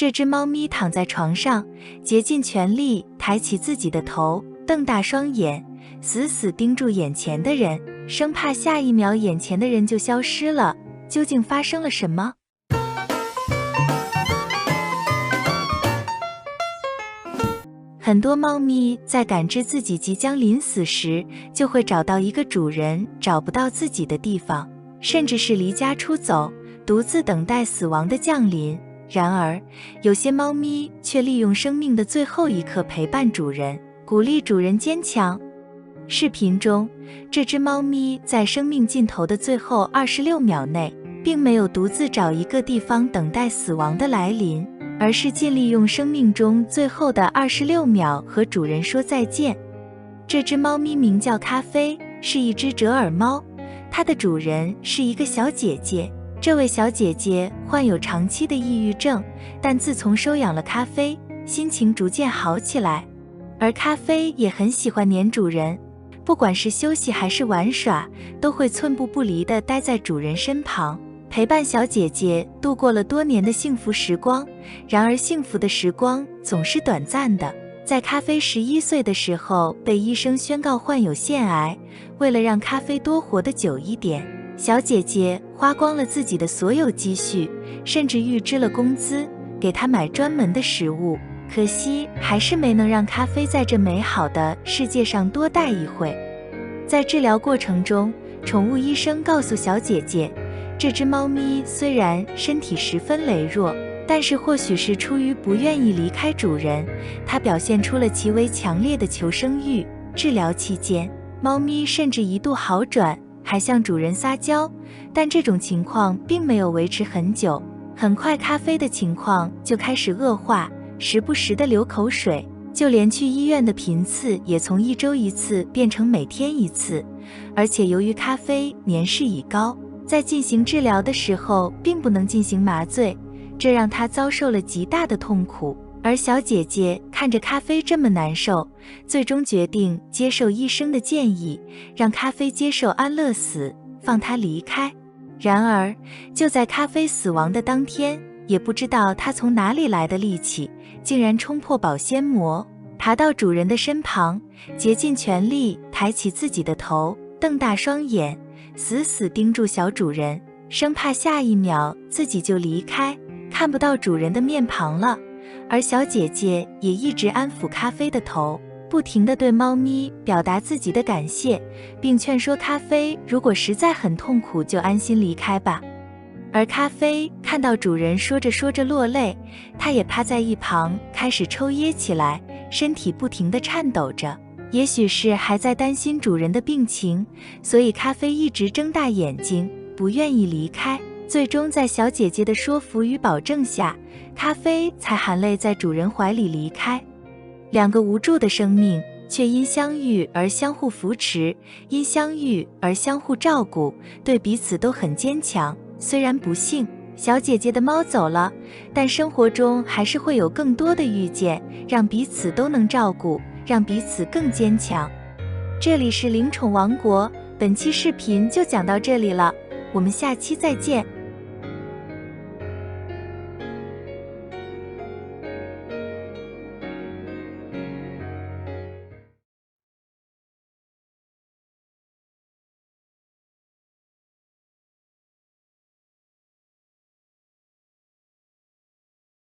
这只猫咪躺在床上，竭尽全力抬起自己的头，瞪大双眼，死死盯住眼前的人，生怕下一秒眼前的人就消失了。究竟发生了什么？很多猫咪在感知自己即将临死时，就会找到一个主人找不到自己的地方，甚至是离家出走，独自等待死亡的降临。然而，有些猫咪却利用生命的最后一刻陪伴主人，鼓励主人坚强。视频中，这只猫咪在生命尽头的最后26秒内，并没有独自找一个地方等待死亡的来临，而是尽力用生命中最后的26秒和主人说再见。这只猫咪名叫咖啡，是一只折耳猫，它的主人是一个小姐姐。这位小姐姐患有长期的抑郁症，但自从收养了咖啡，心情逐渐好起来。而咖啡也很喜欢黏主人，不管是休息还是玩耍，都会寸步不离地待在主人身旁，陪伴小姐姐度过了多年的幸福时光。然而幸福的时光总是短暂的，在咖啡11岁的时候被医生宣告患有腺癌，为了让咖啡多活得久一点，小姐姐花光了自己的所有积蓄，甚至预支了工资，给她买专门的食物。可惜还是没能让咖啡在这美好的世界上多待一会。在治疗过程中，宠物医生告诉小姐姐，这只猫咪虽然身体十分羸弱，但是或许是出于不愿意离开主人，它表现出了极为强烈的求生欲。治疗期间，猫咪甚至一度好转，还向主人撒娇，但这种情况并没有维持很久。很快咖啡的情况就开始恶化，时不时的流口水，就连去医院的频次也从1周1次变成每天1次。而且由于咖啡年事已高，在进行治疗的时候并不能进行麻醉，这让他遭受了极大的痛苦。而小姐姐看着咖啡这么难受，最终决定接受医生的建议，让咖啡接受安乐死，放他离开。然而就在咖啡死亡的当天，也不知道他从哪里来的力气，竟然冲破保鲜膜，爬到主人的身旁，竭尽全力抬起自己的头，瞪大双眼，死死盯住小主人，生怕下一秒自己就离开，看不到主人的面庞了。而小姐姐也一直安抚咖啡的头，不停地对猫咪表达自己的感谢，并劝说咖啡如果实在很痛苦就安心离开吧。而咖啡看到主人说着说着落泪，它也趴在一旁开始抽噎起来，身体不停地颤抖着。也许是还在担心主人的病情，所以咖啡一直睁大眼睛，不愿意离开。最终在小姐姐的说服与保证下，咖啡才含泪在主人怀里离开。两个无助的生命，却因相遇而相互扶持，因相遇而相互照顾，对彼此都很坚强。虽然不幸，小姐姐的猫走了，但生活中还是会有更多的遇见，让彼此都能照顾，让彼此更坚强。这里是灵宠王国，本期视频就讲到这里了，我们下期再见。